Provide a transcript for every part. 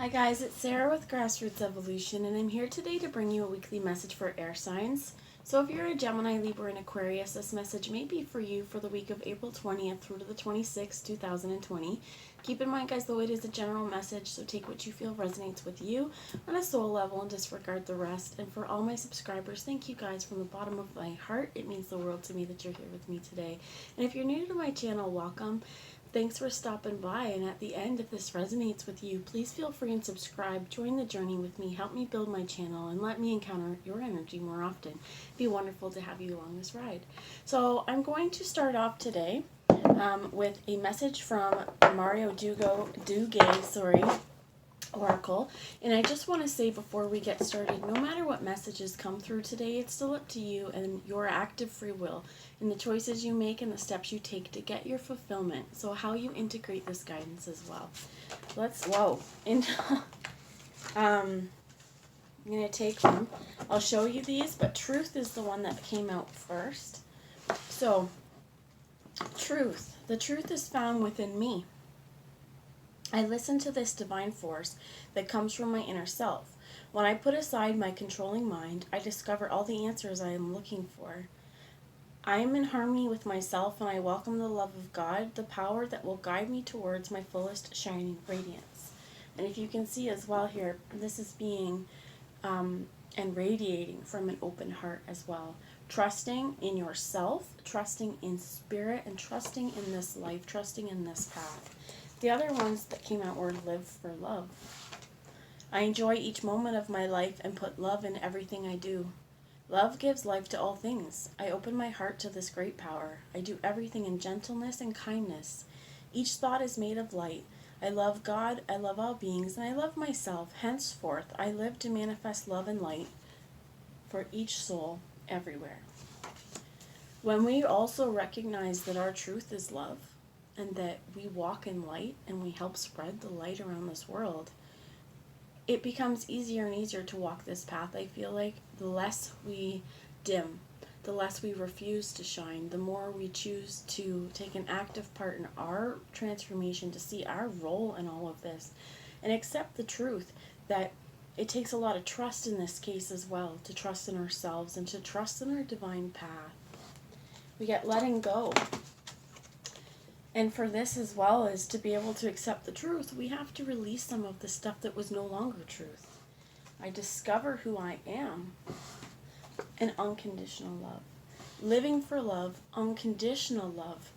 Hi guys, it's Sarah with Grassroots Evolution, and I'm here today to bring you a weekly message for air signs. So if you're a Gemini, Libra, and Aquarius, this message may be for you for the week of April 20th through to the 26th, 2020. Keep in mind, guys, though it is a general message, so take what you feel resonates with you on a soul level and disregard the rest. And for all my subscribers, thank you guys from the bottom of my heart. It means the world to me that you're here with me today. And if you're new to my channel, welcome. Thanks for stopping by, and at the end, if this resonates with you, please feel free and subscribe. Join the journey with me, help me build my channel, and let me encounter your energy more often. It'd be wonderful to have you along this ride. So I'm going to start off today with a message from Mario Dugue, Oracle. And I just want to say before we get started, no matter what messages come through today, it's still up to you and your active free will and the choices you make and the steps you take to get your fulfillment. So how you integrate this guidance as well. I'm going to take them. I'll show you these, but truth is the one that came out first. So, truth. The truth is found within me. I listen to this divine force that comes from my inner self. When I put aside my controlling mind, I discover all the answers I am looking for. I am in harmony with myself, and I welcome the love of God, the power that will guide me towards my fullest shining radiance. And if you can see as well here, this is being and radiating from an open heart as well. Trusting in yourself, trusting in spirit, and trusting in this life, trusting in this path. The other ones that came out were live for love. I enjoy each moment of my life and put love in everything I do. Love gives life to all things. I open my heart to this great power. I do everything in gentleness and kindness. Each thought is made of light. I love God, I love all beings, and I love myself. Henceforth, I live to manifest love and light for each soul everywhere. When we also recognize that our truth is love, and that we walk in light and we help spread the light around this world, it becomes easier and easier to walk this path. I feel like the less we dim, the less we refuse to shine, the more we choose to take an active part in our transformation, to see our role in all of this, and accept the truth that it takes a lot of trust in this case as well, to trust in ourselves and to trust in our divine path. We get letting go. And for this as well as to be able to accept the truth, we have to release some of the stuff that was no longer truth. I discover who I am and unconditional love. Living for love, unconditional love,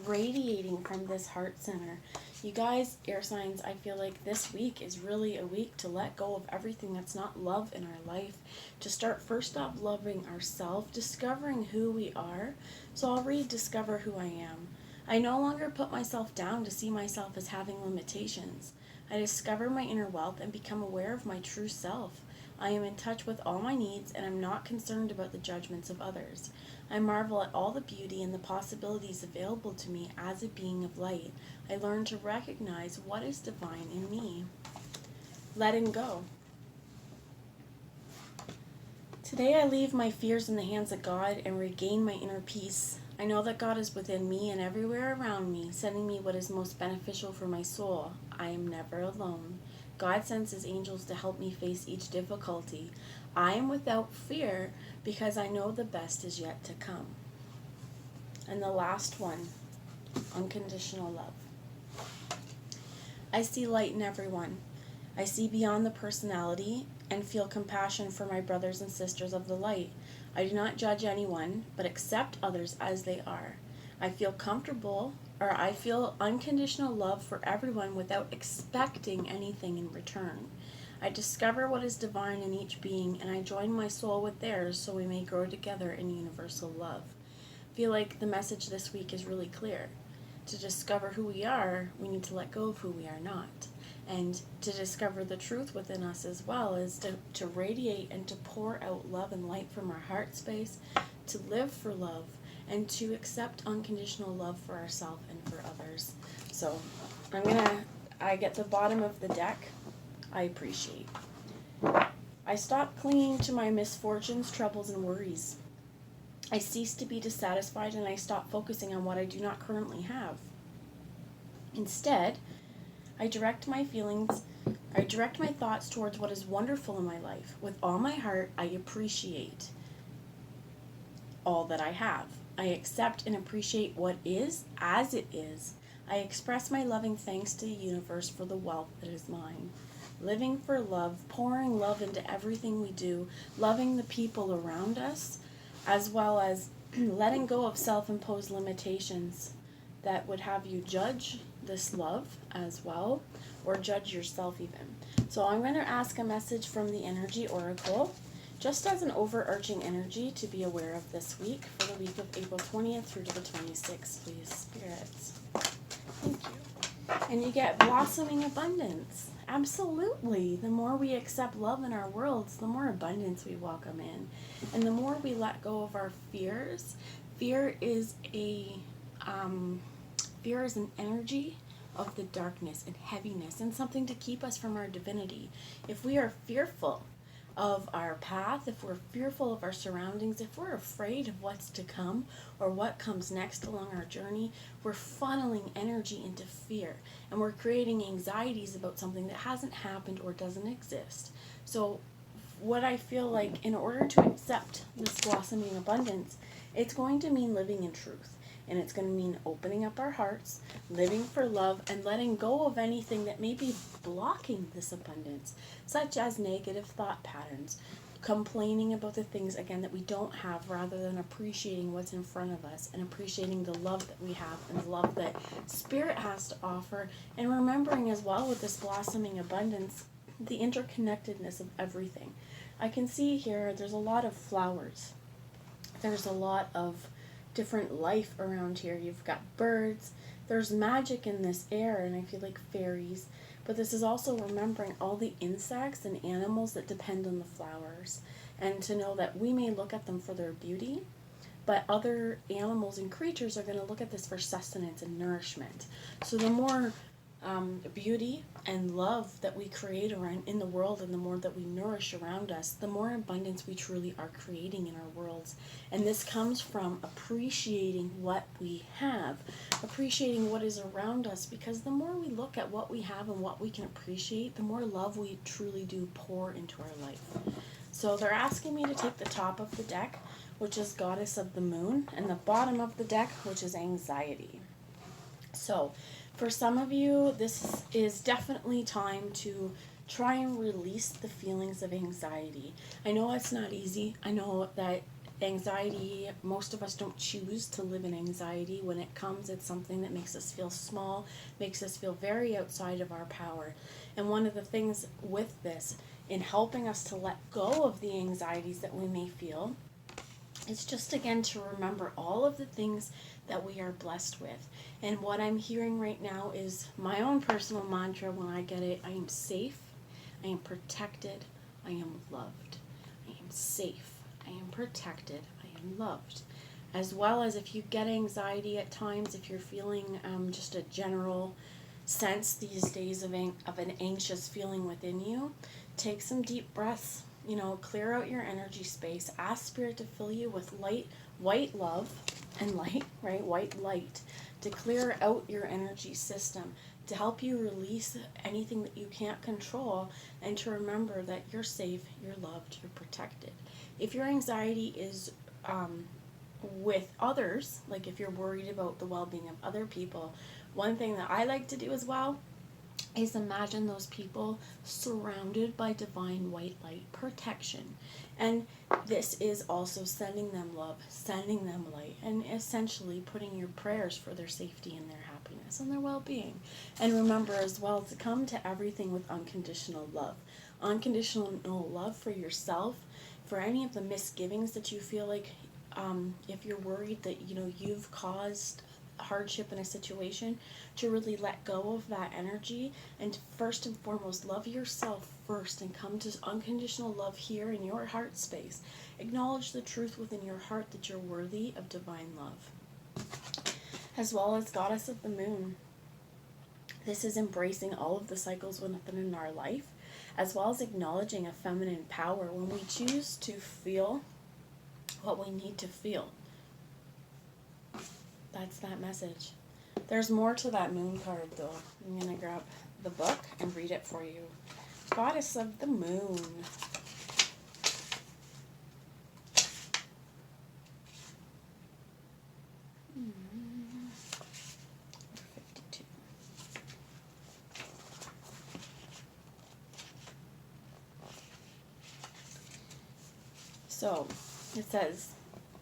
radiating from this heart center. You guys, air signs, I feel like this week is really a week to let go of everything that's not love in our life. To start first off loving ourselves, discovering who we are. So I'll rediscover who I am. I no longer put myself down to see myself as having limitations. I discover my inner wealth and become aware of my true self. I am in touch with all my needs, and I'm not concerned about the judgments of others. I marvel at all the beauty and the possibilities available to me as a being of light. I learn to recognize what is divine in me. Letting go. Today I leave my fears in the hands of God and regain my inner peace. I know that God is within me and everywhere around me, sending me what is most beneficial for my soul. I am never alone. God sends his angels to help me face each difficulty. I am without fear because I know the best is yet to come. And the last one, unconditional love. I see light in everyone. I see beyond the personality and feel compassion for my brothers and sisters of the light. I do not judge anyone, but accept others as they are. I feel unconditional love for everyone without expecting anything in return. I discover what is divine in each being, and I join my soul with theirs so we may grow together in universal love. I feel like the message this week is really clear. To discover who we are, we need to let go of who we are not. And to discover the truth within us as well is to radiate and to pour out love and light from our heart space, to live for love, and to accept unconditional love for ourselves and for others. So I get the bottom of the deck. I appreciate. I stop clinging to my misfortunes, troubles, and worries. I cease to be dissatisfied, and I stop focusing on what I do not currently have. Instead, I direct my feelings I direct my thoughts towards what is wonderful in my life. With all my heart, I appreciate all that I have. I accept and appreciate what is as it is. I express my loving thanks to the universe for the wealth that is mine. Living for love, pouring love into everything we do, loving the people around us, as well as letting go of self-imposed limitations that would have you judge this love as well, or judge yourself even. So I'm going to ask a message from the Energy Oracle, just as an overarching energy to be aware of this week, for the week of April 20th through to the 26th, please, spirits. Thank you. And you get blossoming abundance. Absolutely. The more we accept love in our worlds, the more abundance we welcome in. And the more we let go of our fears. Fear is an energy of the darkness and heaviness, and something to keep us from our divinity. If we are fearful of our path, if we're fearful of our surroundings, if we're afraid of what's to come or what comes next along our journey, we're funneling energy into fear, and we're creating anxieties about something that hasn't happened or doesn't exist. So what I feel like, in order to accept this blossoming abundance, it's going to mean living in truth. And it's going to mean opening up our hearts, living for love, and letting go of anything that may be blocking this abundance, such as negative thought patterns, complaining about the things, again, that we don't have, rather than appreciating what's in front of us and appreciating the love that we have and the love that Spirit has to offer, and remembering as well with this blossoming abundance the interconnectedness of everything. I can see here there's a lot of flowers. There's a lot of different life around here. You've got birds, there's magic in this air, and I feel like fairies, but this is also remembering all the insects and animals that depend on the flowers, and to know that we may look at them for their beauty, but other animals and creatures are going to look at this for sustenance and nourishment. So the more beauty and love that we create around in the world, and the more that we nourish around us, the more abundance we truly are creating in our worlds. And this comes from appreciating what we have, appreciating what is around us, because the more we look at what we have and what we can appreciate, the more love we truly do pour into our life. So they're asking me to take the top of the deck, which is Goddess of the Moon, and the bottom of the deck, which is Anxiety. So for some of you, this is definitely time to try and release the feelings of anxiety. I know it's not easy. I know that anxiety, most of us don't choose to live in anxiety. When it comes, it's something that makes us feel small, makes us feel very outside of our power. And one of the things with this, in helping us to let go of the anxieties that we may feel, it's just, again, to remember all of the things that we are blessed with. And what I'm hearing right now is my own personal mantra when I get it. I am safe, I am protected, I am loved. I am safe, I am protected, I am loved. As well as, if you get anxiety at times, if you're feeling just a general sense these days of an anxious feeling within you, take some deep breaths. Clear out your energy space. Ask Spirit to fill you with light, white love, and light, right? White light, to clear out your energy system, to help you release anything that you can't control, and to remember that you're safe, you're loved, you're protected. If your anxiety is with others, like if you're worried about the well-being of other people, one thing that I like to do as well is imagine those people surrounded by divine white light protection. And this is also sending them love, sending them light, and essentially putting your prayers for their safety and their happiness and their well-being. And remember as well to come to everything with unconditional love. Unconditional love for yourself, for any of the misgivings that you feel like, if you're worried that you've caused hardship in a situation, to really let go of that energy, and first and foremost love yourself first, and come to unconditional love here in your heart space. Acknowledge the truth within your heart that you're worthy of divine love. As well as Goddess of the Moon, this is embracing all of the cycles within our life, as well as acknowledging a feminine power when we choose to feel what we need to feel. That's that message. There's more to that moon card, though. I'm going to grab the book and read it for you. Goddess of the Moon. So, it says,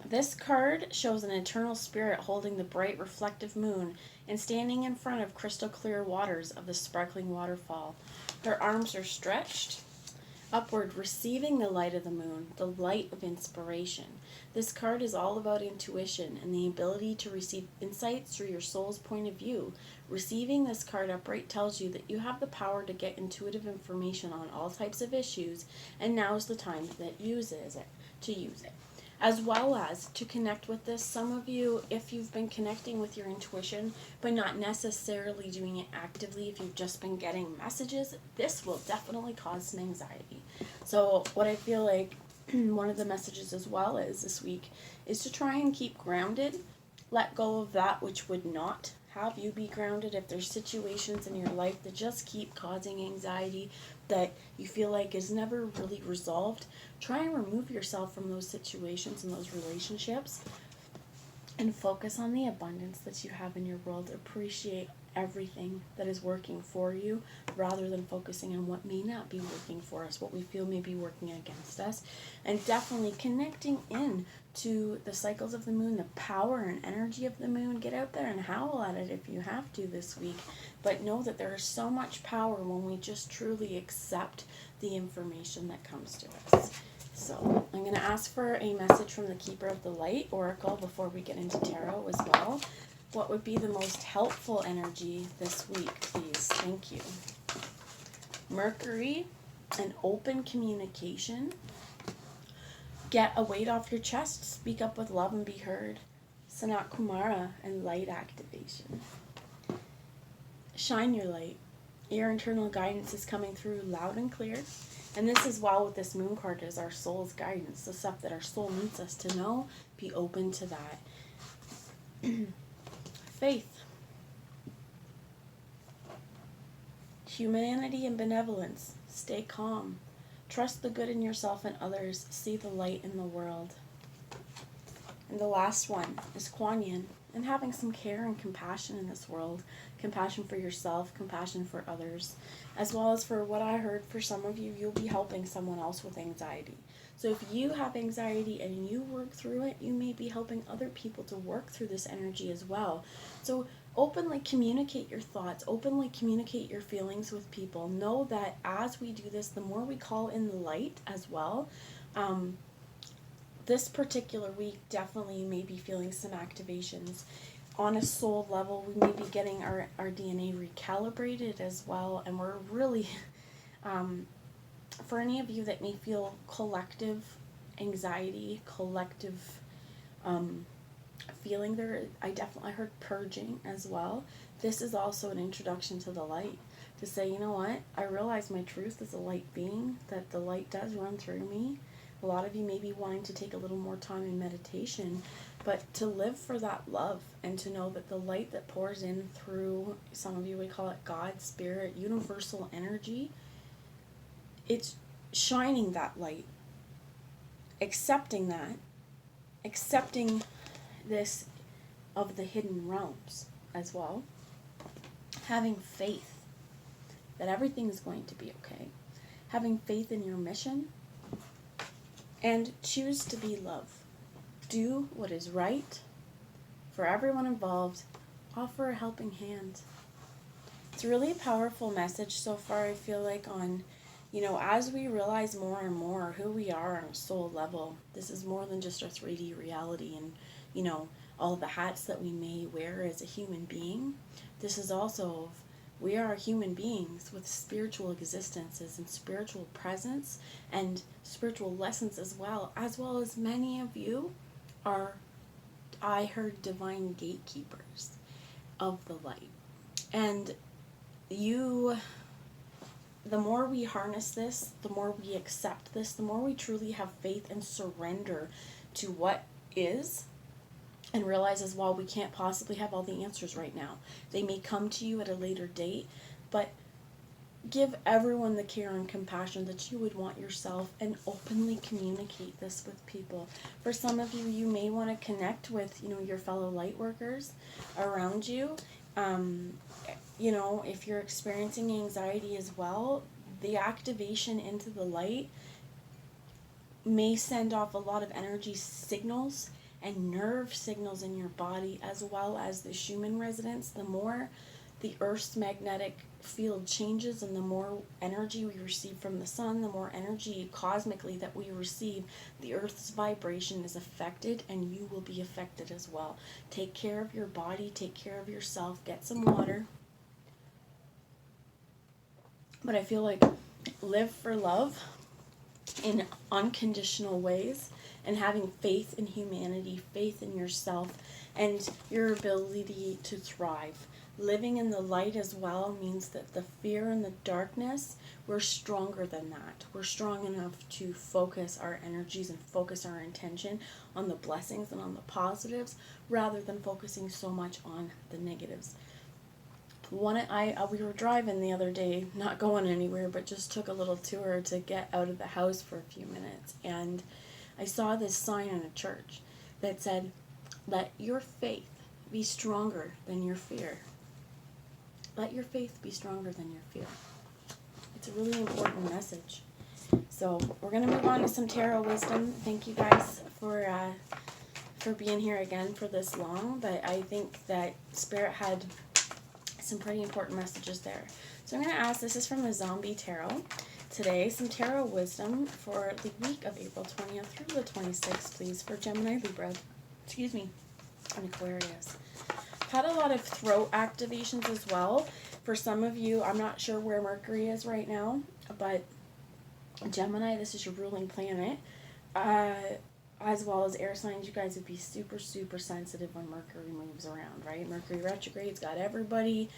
this card shows an eternal spirit holding the bright reflective moon and standing in front of crystal clear waters of the sparkling waterfall. Her arms are stretched upward, receiving the light of the moon, the light of inspiration. This card is all about intuition and the ability to receive insights through your soul's point of view. Receiving this card upright tells you that you have the power to get intuitive information on all types of issues, and now is the time to use it. As well as to connect with this. Some of you, if you've been connecting with your intuition, but not necessarily doing it actively, if you've just been getting messages, this will definitely cause some anxiety. So what I feel like one of the messages as well is this week is to try and keep grounded. Let go of that which would not have you be grounded. If there's situations in your life that just keep causing anxiety, that you feel like is never really resolved, try and remove yourself from those situations and those relationships and focus on the abundance that you have in your world. Appreciate everything that is working for you rather than focusing on what may not be working for us, what we feel may be working against us, and definitely connecting in to the cycles of the moon, the power and energy of the moon. Get out there and howl at it if you have to this week, but know that there is so much power when we just truly accept the information that comes to us. So I'm going to ask for a message from the Keeper of the Light Oracle before we get into tarot as well. What would be the most helpful energy this week, please? Thank you. Mercury and open communication. Get a weight off your chest. Speak up with love and be heard. Sanat Kumara and light activation. Shine your light. Your internal guidance is coming through loud and clear. And this as well with this moon card is our soul's guidance, the stuff that our soul needs us to know. Be open to that. Faith. Humanity and benevolence. Stay calm. Trust the good in yourself and others. See the light in the world. And the last one is Kuan Yin, and having some care and compassion in this world. Compassion for yourself, compassion for others, as well as for what I heard for some of you, you'll be helping someone else with anxiety. So if you have anxiety and you work through it, you may be helping other people to work through this energy as well. So openly communicate your thoughts, openly communicate your feelings with people. Know that as we do this, the more we call in the light as well. This particular week, definitely you may be feeling some activations. On a soul level, we may be getting our DNA recalibrated as well. And we're really, for any of you that may feel collective anxiety, collective feeling there, I heard purging as well. This is also an introduction to the light. To say, you know what, I realize my truth is a light being, that the light does run through me. A lot of you may be wanting to take a little more time in meditation, but to live for that love and to know that the light that pours in through, some of you would call it God, Spirit, universal energy, it's shining that light, accepting that, accepting this of the hidden realms as well, having faith that everything is going to be okay, having faith in your mission, and choose to be love. Do what is right for everyone involved. Offer a helping hand. It's a really powerful message so far, I feel like, on, as we realize more and more who we are on a soul level. This is more than just our 3D reality and, all the hats that we may wear as a human being. This is also, we are human beings with spiritual existences and spiritual presence and spiritual lessons as well as many of you are, I heard, divine gatekeepers of the light. And the more we harness this, the more we accept this, the more we truly have faith and surrender to what is, and realize as well we can't possibly have all the answers right now. They may come to you at a later date, but give everyone the care and compassion that you would want yourself, and openly communicate this with people. For some of you, you may want to connect with, your fellow light workers around you. If you're experiencing anxiety as well, the activation into the light may send off a lot of energy signals and nerve signals in your body, as well as the Schumann resonance. The more the Earth's magnetic field changes and the more energy we receive from the sun, the more energy cosmically that we receive, the Earth's vibration is affected, and you will be affected as well. Take care of your body, take care of yourself, get some water. But I feel like live for love in unconditional ways, and having faith in humanity, faith in yourself, and your ability to thrive. Living in the light as well means that the fear and the darkness, we're stronger than that. We're strong enough to focus our energies and focus our intention on the blessings and on the positives, rather than focusing so much on the negatives. We were driving the other day, not going anywhere, but just took a little tour to get out of the house for a few minutes, and I saw this sign in a church that said, "Let your faith be stronger than your fear." Let your faith be stronger than your fear. It's a really important message. So we're going to move on to some tarot wisdom. Thank you guys for being here again for this long, but I think that Spirit had some pretty important messages there. So I'm going to ask, this is from the Zombie Tarot today, some tarot wisdom for the week of April 20th through the 26th, please, for Gemini, Libra, and Aquarius. Had a lot of throat activations as well. For some of you, I'm not sure where Mercury is right now, but Gemini, this is your ruling planet, as well as air signs. You guys would be super, super sensitive when Mercury moves around, right? Mercury retrograde's got everybody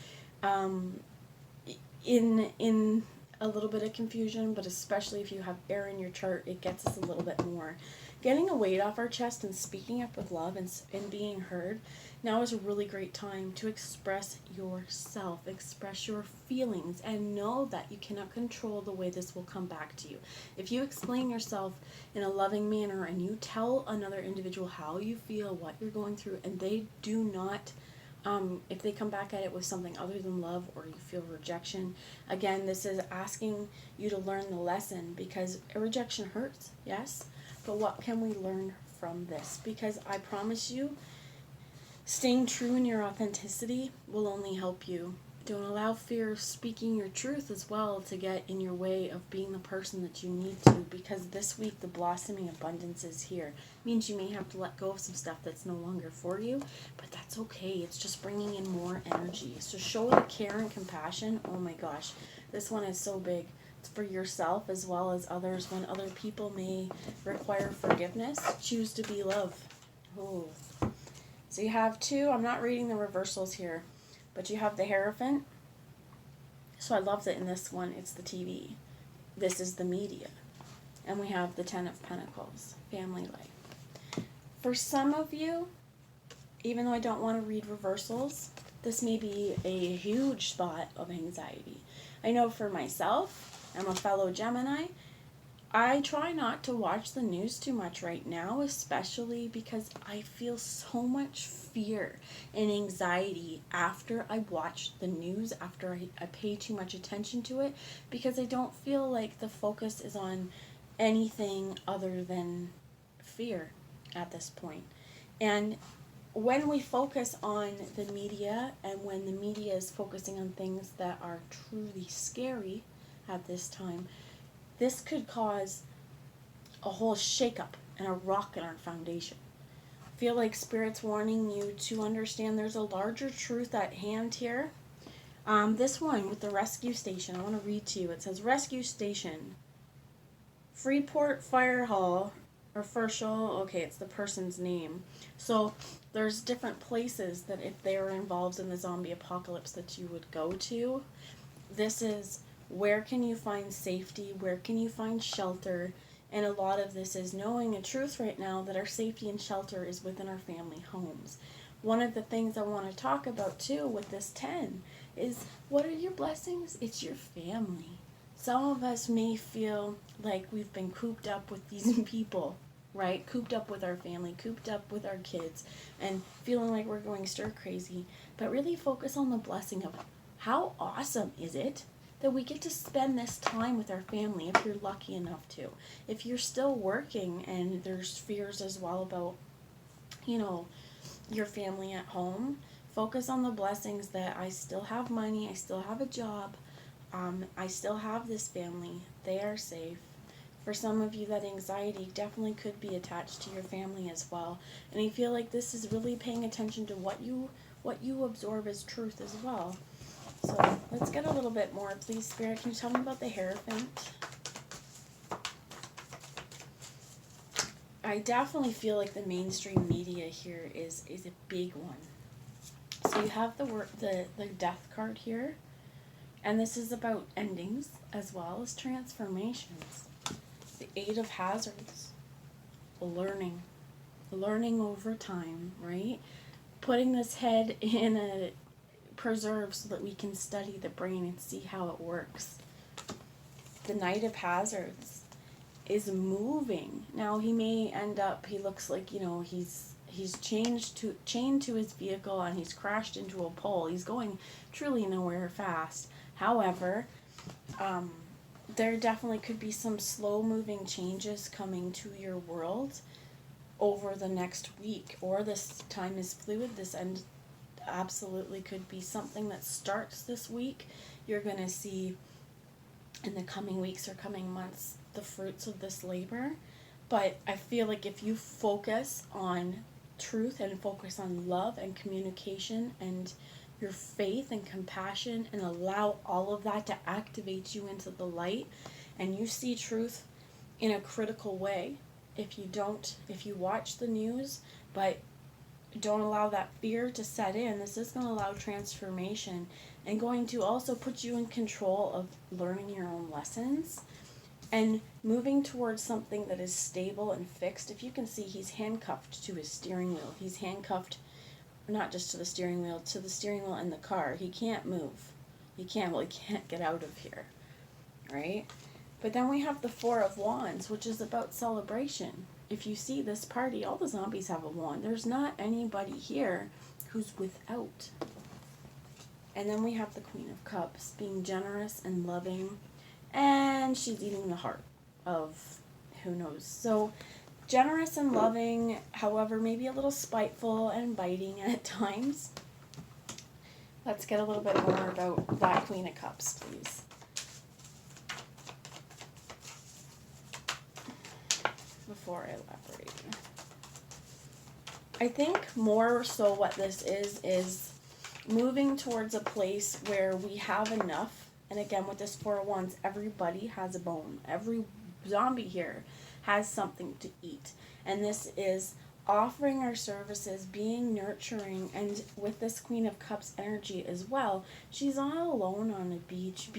in a little bit of confusion, but especially if you have air in your chart, it gets us a little bit more. Getting a weight off our chest and speaking up with love and being heard. Now is a really great time to express yourself, express your feelings, and know that you cannot control the way this will come back to you. If you explain yourself in a loving manner and you tell another individual how you feel, what you're going through, and they do not, if they come back at it with something other than love, or you feel rejection, again, this is asking you to learn the lesson, because a rejection hurts, yes, but what can we learn from this? Because I promise you, staying true in your authenticity will only help you. Don't allow fear of speaking your truth as well to get in your way of being the person that you need to, because this week the blossoming abundance is here. It means you may have to let go of some stuff that's no longer for you, but that's okay. It's just bringing in more energy. So show the care and compassion. Oh my gosh, this one is so big. It's for yourself as well as others. When other people may require forgiveness, choose to be love. Oh. So you have two, I'm not reading the reversals here, but you have the Hierophant. So I love that in this one, it's the TV. This is the media. And we have the Ten of Pentacles, family life. For some of you, even though I don't want to read reversals, this may be a huge spot of anxiety. I know for myself, I'm a fellow Gemini, I try not to watch the news too much right now, especially because I feel so much fear and anxiety after I watch the news, after I pay too much attention to it, because I don't feel like the focus is on anything other than fear at this point. And when we focus on the media, and when the media is focusing on things that are truly scary at this time, this could cause a whole shakeup and a rock in our foundation. I feel like Spirit's warning you to understand there's a larger truth at hand here. This one with the rescue station, I want to read to you. It says, Rescue Station, Freeport Fire Hall, or Fershel, okay, it's the person's name. So there's different places that if they are involved in the zombie apocalypse that you would go to. This is, where can you find safety? Where can you find shelter? And a lot of this is knowing a truth right now that our safety and shelter is within our family homes. One of the things I want to talk about too with this 10 is, what are your blessings? It's your family. Some of us may feel like we've been cooped up with these people, right? Cooped up with our family, cooped up with our kids, and feeling like we're going stir crazy. But really focus on the blessing of how awesome is it that we get to spend this time with our family, if you're lucky enough to. If you're still working and there's fears as well about, you know, your family at home, focus on the blessings that I still have money, I still have a job, I still have this family, they are safe. For some of you, that anxiety definitely could be attached to your family as well. And I feel like this is really paying attention to what you absorb as truth as well. So let's get a little bit more, please, Spirit. Can you tell me about the Hierophant? I definitely feel like the mainstream media here is a big one. So you have the Death card here, and this is about endings as well as transformations. The Eight of Hazards, learning over time, right? Putting this head in a preserve so that we can study the brain and see how it works. The Knight of Hazards is moving. Now he may end up, he looks like, you know, he's chained to his vehicle and he's crashed into a pole. He's going truly nowhere fast. However, there definitely could be some slow moving changes coming to your world over the next week, or this time is fluid. This end absolutely could be something that starts this week. You're going to see in the coming weeks or coming months the fruits of this labor. But I feel like if you focus on truth and focus on love and communication and your faith and compassion and allow all of that to activate you into the light, and you see truth in a critical way, if you watch the news but don't allow that fear to set in, this is going to allow transformation and going to also put you in control of learning your own lessons and moving towards something that is stable and fixed. If you can see, he's handcuffed to his steering wheel. He's handcuffed not just to the steering wheel in the car. He can't move. He can't get out of here, right? But then we have the Four of Wands, which is about celebration. If you see this party, all the zombies have a wand. There's not anybody here who's without. And then we have the Queen of Cups, being generous and loving. And she's eating the heart of who knows. So generous and loving, however, maybe a little spiteful and biting at times. Let's get a little bit more about that Queen of Cups, please. Before I elaborate. I think more so what this is moving towards a place where we have enough. And again, with this Four of Wands, everybody has a bone. Every zombie here has something to eat. And this is offering our services, being nurturing, and with this Queen of Cups energy as well, she's all alone on a beach,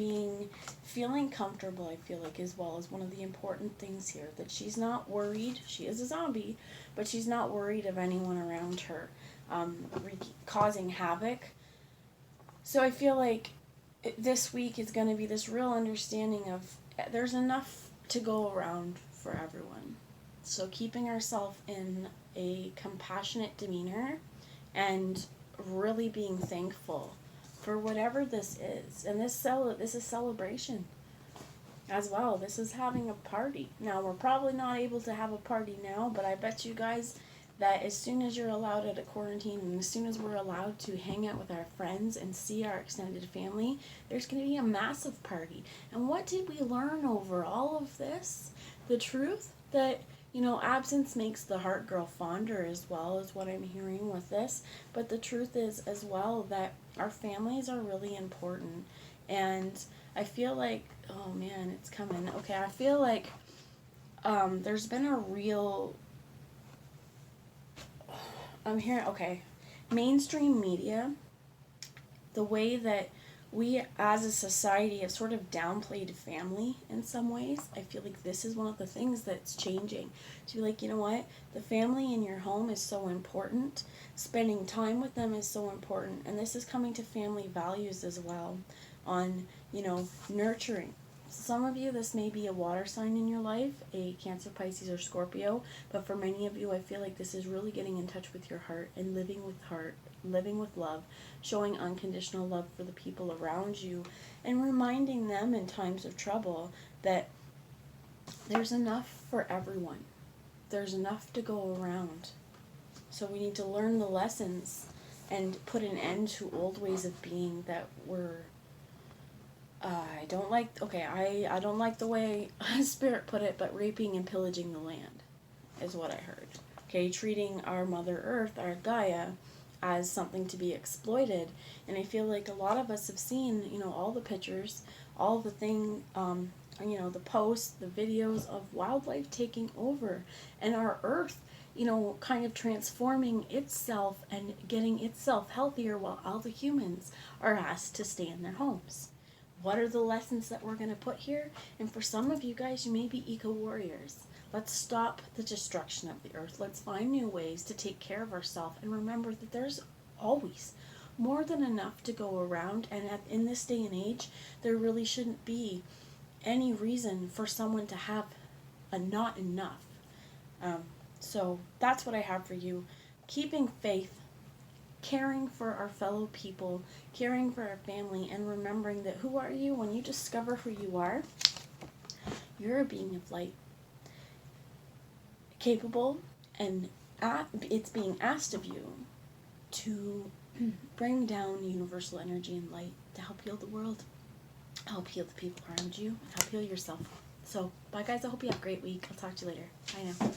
feeling comfortable, I feel like, as well, is one of the important things here, that she's not worried. She is a zombie, but she's not worried of anyone around her causing havoc. So I feel like this week is going to be this real understanding of there's enough to go around for everyone. So keeping ourselves in a compassionate demeanor and really being thankful for whatever this is. And this is celebration as well. This is having a party. Now, we're probably not able to have a party now, but I bet you guys that as soon as you're allowed out of quarantine and as soon as we're allowed to hang out with our friends and see our extended family, there's going to be a massive party. And what did we learn over all of this? The truth that, you know, absence makes the heart grow fonder as well, is what I'm hearing with this. But the truth is as well that our families are really important. And I feel like, oh man, it's coming. Okay, I feel like there's been a real... I'm hearing, okay, mainstream media, the way that we as a society have sort of downplayed family in some ways. I feel like this is one of the things that's changing. To be like, you know what? The family in your home is so important. Spending time with them is so important. And this is coming to family values as well, on, nurturing. Some of you, this may be a water sign in your life, a Cancer, Pisces, or Scorpio, but for many of you, I feel like this is really getting in touch with your heart and living with love, showing unconditional love for the people around you, and reminding them in times of trouble that there's enough for everyone. There's enough to go around. So we need to learn the lessons and put an end to old ways of being that were I don't like the way Spirit put it, but raping and pillaging the land is what I heard. Okay, treating our Mother Earth, our Gaia, as something to be exploited. And I feel like a lot of us have seen, all the pictures, all the the posts, the videos of wildlife taking over, and our Earth, kind of transforming itself and getting itself healthier while all the humans are asked to stay in their homes. What are the lessons that we're going to put here? And for some of you guys, you may be eco-warriors. Let's stop the destruction of the earth. Let's find new ways to take care of ourselves, and remember that there's always more than enough to go around. And in this day and age, there really shouldn't be any reason for someone to have a not enough. So that's what I have for you. Keeping faith, caring for our fellow people, caring for our family, and remembering that who are you? When you discover who you are, you're a being of light, capable, and it's being asked of you to bring down universal energy and light to help heal the world, help heal the people around you, and help heal yourself. So, bye guys, I hope you have a great week. I'll talk to you later. Bye now.